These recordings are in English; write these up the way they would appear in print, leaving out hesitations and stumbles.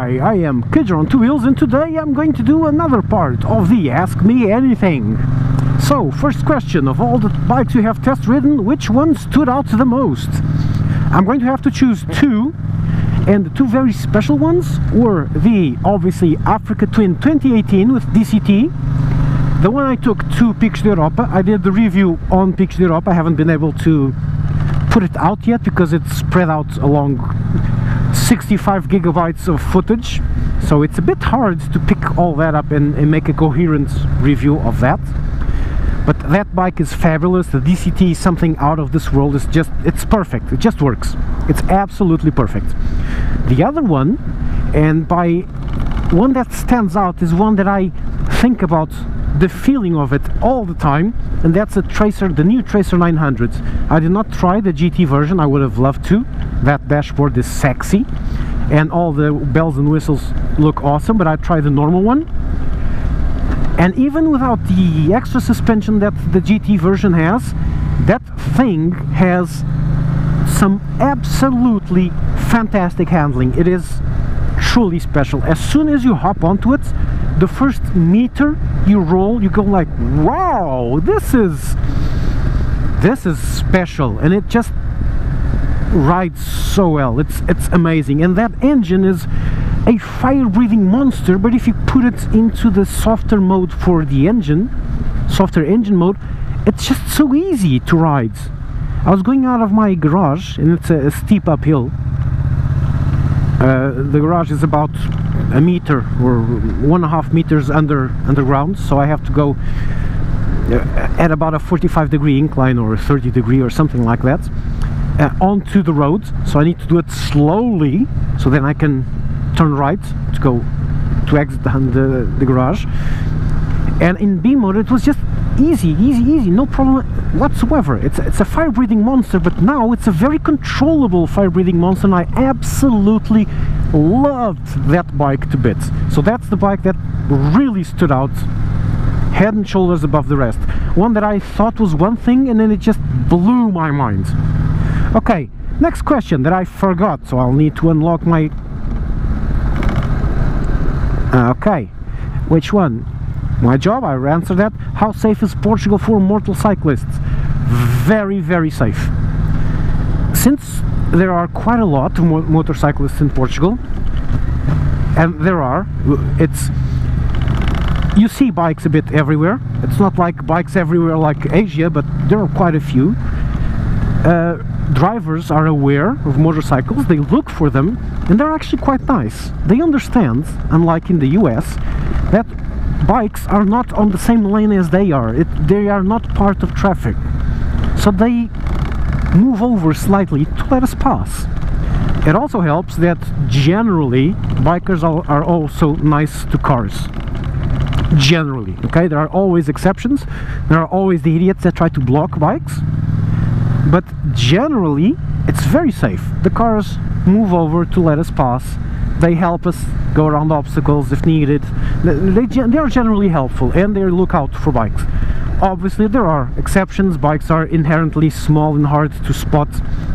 Hi, I am CagerOnTwoWheels, and today I'm going to do another part of the Ask Me Anything. So, first question, of all the bikes you have test ridden, which one stood out the most? I'm going to have to choose two, and the two very special ones were the, obviously, Africa Twin 2018 with DCT, the one I took to Picos de Europa. I did the review on Picos de Europa. I haven't been able to put it out yet because it's spread out along 65 gigabytes of footage, so it's a bit hard to pick all that up and make a coherent review of that. But that bike is fabulous. The DCT is something out of this world. It's perfect. It just works. It's absolutely perfect. The other one, and by one that stands out, is one that I think about the feeling of it all the time, and that's a Tracer, the new Tracer 900. I did not try the GT version. I would have loved to. That dashboard is sexy and all the bells and whistles look awesome, but I tried the normal one, and even without the extra suspension that the GT version has, that thing has some absolutely fantastic handling. It is truly special. As soon as you hop onto it, the first meter you roll, you go like, wow, this is special, and it just rides so well. It's amazing. And that engine is a fire-breathing monster, but if you put it into the softer mode for the engine, softer engine mode, it's just so easy to ride. I was going out of my garage, and it's a steep uphill. The garage is about a meter or 1.5 meters underground, so I have to go at about a 45-degree incline or a 30-degree or something like that onto the road. So I need to do it slowly, so then I can turn right to exit the garage. And in B mode it was just easy, no problem whatsoever. It's a fire-breathing monster, but now it's a very controllable fire-breathing monster, and I absolutely loved that bike to bits. So that's the bike that really stood out, head and shoulders above the rest. One that I thought was one thing, and then it just blew my mind. Okay, next question that I forgot, so I'll need to unlock my... okay, which one? My job, I answered that. How safe is Portugal for motorcyclists? Very, very safe. Since there are quite a lot of motorcyclists in Portugal, and you see bikes a bit everywhere. It's not like bikes everywhere like Asia, but there are quite a few. Drivers are aware of motorcycles, they look for them, and they're actually quite nice. They understand, unlike in the US, that bikes are not on the same lane as they are. They are not part of traffic, so they move over slightly to let us pass. It also helps that generally bikers are also nice to cars. Generally, okay, there are always exceptions. There are always the idiots that try to block bikes, but generally it's very safe. The cars move over to let us pass. They help us go around obstacles if needed. They are generally helpful, and they look out for bikes. Obviously there are exceptions. Bikes are inherently small and hard to spot.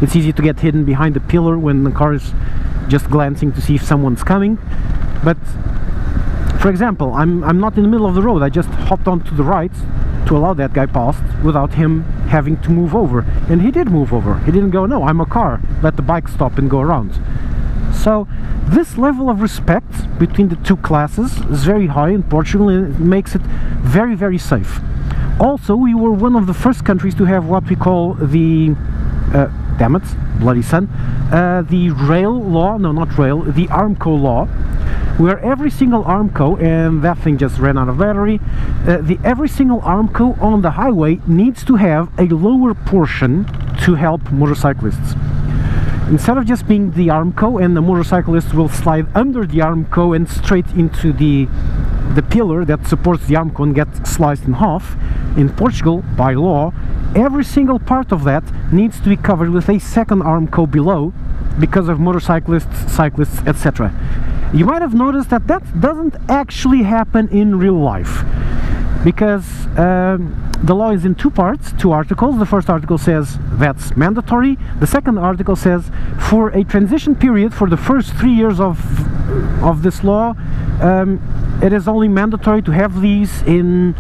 It's easy to get hidden behind a pillar when the car is just glancing to see if someone's coming. But for example, I'm not in the middle of the road. I just hopped onto the right to allow that guy past without him having to move over, and he did move over. He didn't go, no, I'm a car, let the bike stop and go around. So this level of respect between the two classes is very high in Portugal, and it makes it very, very safe. Also, we were one of the first countries to have what we call the damn it, bloody sun, the rail law, no, not rail, the Armco law, where every single Armco, and that thing just ran out of battery, every single Armco on the highway needs to have a lower portion to help motorcyclists. Instead of just being the Armco and the motorcyclist will slide under the Armco and straight into the pillar that supports the Armco and get sliced in half, in Portugal, by law, every single part of that needs to be covered with a second Armco below, because of motorcyclists, cyclists, etc. You might have noticed that doesn't actually happen in real life, because the law is in two parts, two articles. The first article says that's mandatory. The second article says for a transition period for the first 3 years of of this law, it is only mandatory to have these in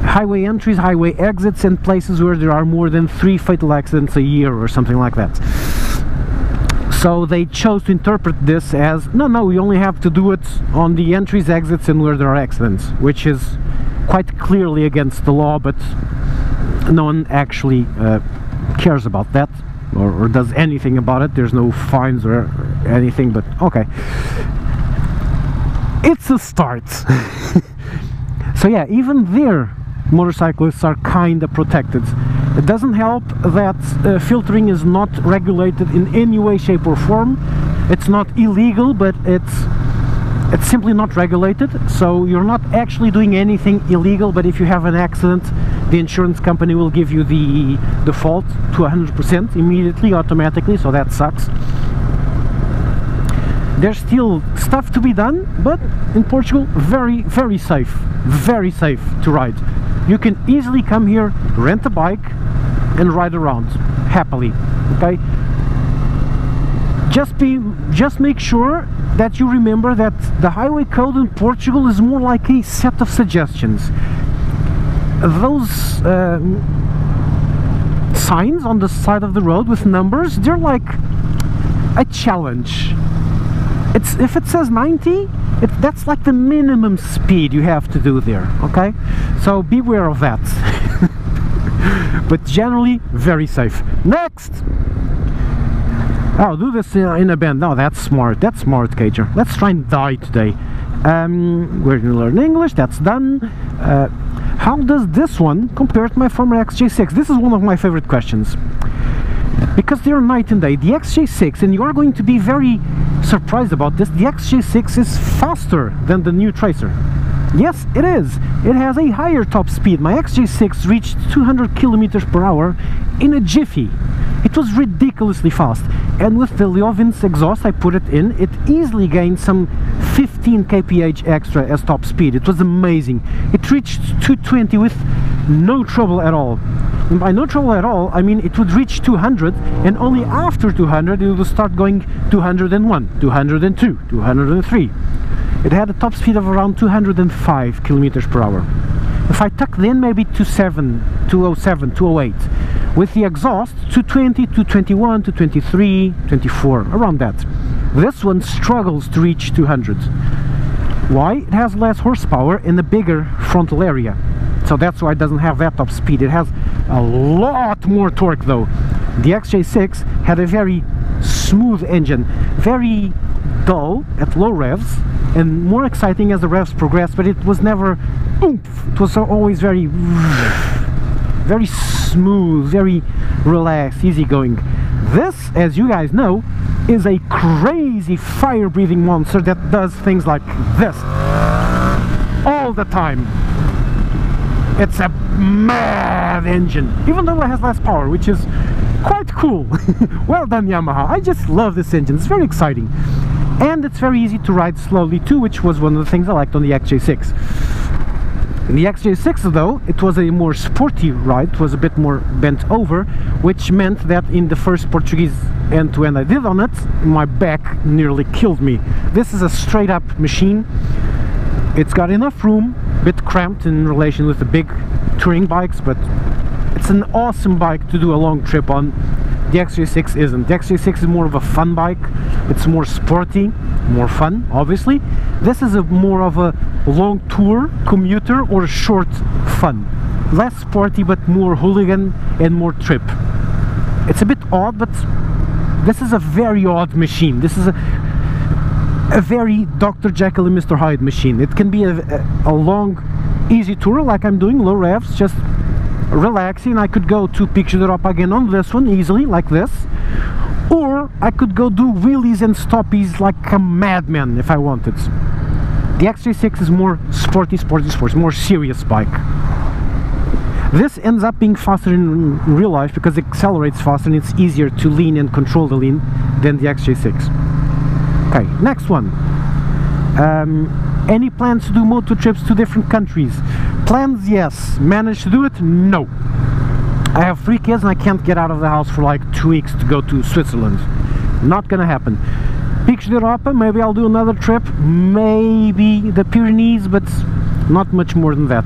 highway entries, highway exits, and places where there are more than 3 fatal accidents a year or something like that. So they chose to interpret this as, no, we only have to do it on the entries, exits, and where there are accidents, which is quite clearly against the law, but no one actually cares about that or does anything about it. There's no fines or anything, but okay. It's a start. So yeah, even there motorcyclists are kinda protected. It doesn't help that filtering is not regulated in any way, shape or form. It's not illegal, but it's simply not regulated, so you're not actually doing anything illegal. But if you have an accident, the insurance company will give you the fault to 100% immediately, automatically, so that sucks. There's still stuff to be done, but in Portugal, very, very safe to ride. You can easily come here, rent a bike, and ride around happily. Okay, just make sure that you remember that the highway code in Portugal is more like a set of suggestions. Those signs on the side of the road with numbers, they're like a challenge. If it says 90, that's like the minimum speed you have to do there, okay? So beware of that. But generally, very safe. Next! Oh, do this in a bend. No, that's smart, Cager. Let's try and die today. We're gonna learn English, that's done. How does this one compare to my former XJ6? This is one of my favorite questions, because they're night and day. The XJ6, and you are going to be very surprised about this, the XJ6 is faster than the new Tracer. Yes, it is. It has a higher top speed. My XJ6 reached 200 kilometers per hour in a jiffy. It was ridiculously fast, and with the Leovin's exhaust I put it in, it easily gained some 15 kph extra as top speed. It was amazing. It reached 220 with no trouble at all. And by no trouble at all, I mean it would reach 200, and only after 200 it would start going 201, 202, 203. It had a top speed of around 205 kilometers per hour. If I tucked in maybe 207, 208. With the exhaust, 220, 221, 223, 24, around that. This one struggles to reach 200. Why? It has less horsepower and a bigger frontal area. So that's why it doesn't have that top speed. It has a lot more torque though. The XJ6 had a very smooth engine, very dull at low revs, and more exciting as the revs progressed, but it was never oomph. It was always very smooth, very relaxed, easygoing. This, as you guys know, is a crazy fire-breathing monster that does things like this all the time. It's a mad engine, even though it has less power, which is quite cool. Well done, Yamaha. I just love this engine. It's very exciting, and it's very easy to ride slowly too, which was one of the things I liked on the XJ6. In the XJ6 though, it was a more sporty ride. It was a bit more bent over, which meant that in the first Portuguese end-to-end I did on it, my back nearly killed me. This is a straight up machine. It's got enough room, a bit cramped in relation with the big touring bikes, but it's an awesome bike to do a long trip on. The XJ6 isn't. The XJ6 is more of a fun bike. It's more sporty, more fun, obviously. This is more of a long tour, commuter, or short fun. Less sporty, but more hooligan and more trip. It's a bit odd, but this is a very odd machine. This is a very Dr. Jekyll and Mr. Hyde machine. It can be a long, easy tour like I'm doing, low revs, just relaxing. I could go to Picture Europa again on this one easily, like this, or I could go do wheelies and stoppies like a madman if I wanted. The XJ6 is more sporty, more serious bike. This ends up being faster in real life because it accelerates faster and it's easier to lean and control the lean than the XJ6. Okay, next one. Any plans to do motor trips to different countries? Plans, yes. Managed to do it? No. I have 3 kids and I can't get out of the house for like 2 weeks to go to Switzerland. Not gonna happen. Picos de Europa, maybe I'll do another trip, maybe the Pyrenees, but not much more than that.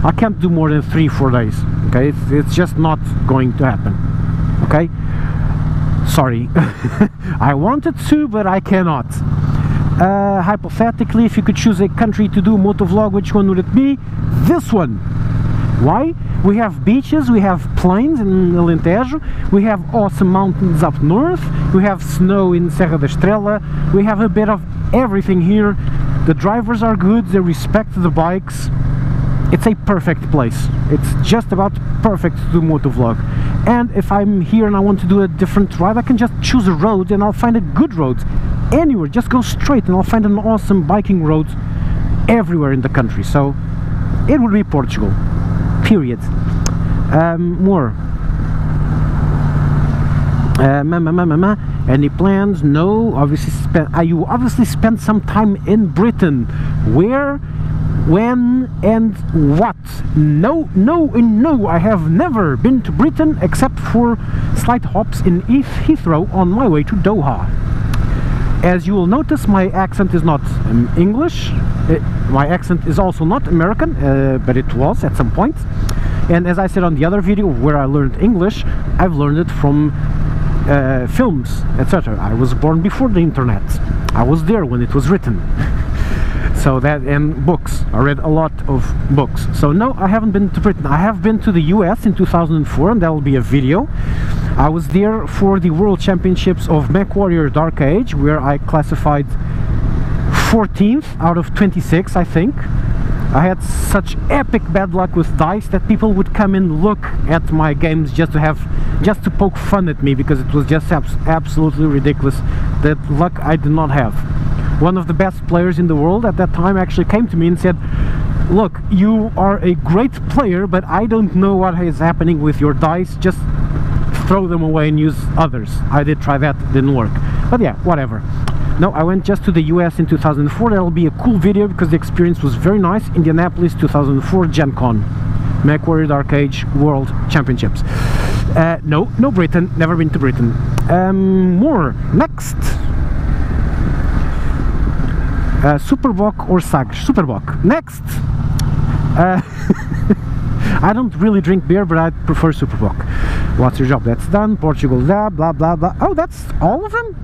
I can't do more than 3-4 days, okay? It's just not going to happen, okay? Sorry. I wanted to, but I cannot. Hypothetically, if you could choose a country to do a motovlog, which one would it be? This one. Why? We have beaches, we have plains in Alentejo, we have awesome mountains up north, we have snow in Serra da Estrela, we have a bit of everything here. The drivers are good, they respect the bikes. It's a perfect place. It's just about perfect to do motovlog. And if I'm here and I want to do a different ride, I can just choose a road and I'll find a good road anywhere. Just go straight and I'll find an awesome biking road everywhere in the country. So it would be Portugal, period. More. Any plans? No. Obviously you obviously spent some time in Britain. Where, when, and what? No, I have never been to Britain except for slight hops in Heathrow on my way to Doha. As you will notice, my accent is not English. My accent is also not American, but it was at some point. And as I said on the other video where I learned English, I've learned it from films, etc. I was born before the internet. I was there when it was written. So that, and books. I read a lot of books. So no, I haven't been to Britain. I have been to the US in 2004, and that will be a video. I was there for the World Championships of MechWarrior Dark Age, where I classified 14th out of 26, I think. I had such epic bad luck with dice that people would come and look at my games just to poke fun at me, because it was just absolutely ridiculous. That luck I did not have. One of the best players in the world at that time actually came to me and said, "Look, you are a great player, but I don't know what is happening with your dice. Just throw them away and use others." I did try that, didn't work. But yeah, whatever. No, I went just to the US in 2004. That'll be a cool video because the experience was very nice. Indianapolis 2004 Gen Con, MechWarrior Dark Age World Championships. No Britain, never been to Britain. More, next. Superboc or Sagres? Superboc. Next. I don't really drink beer, but I prefer Superboc. What's your job? That's done. Portugal, blah blah blah blah. Oh, that's all of them?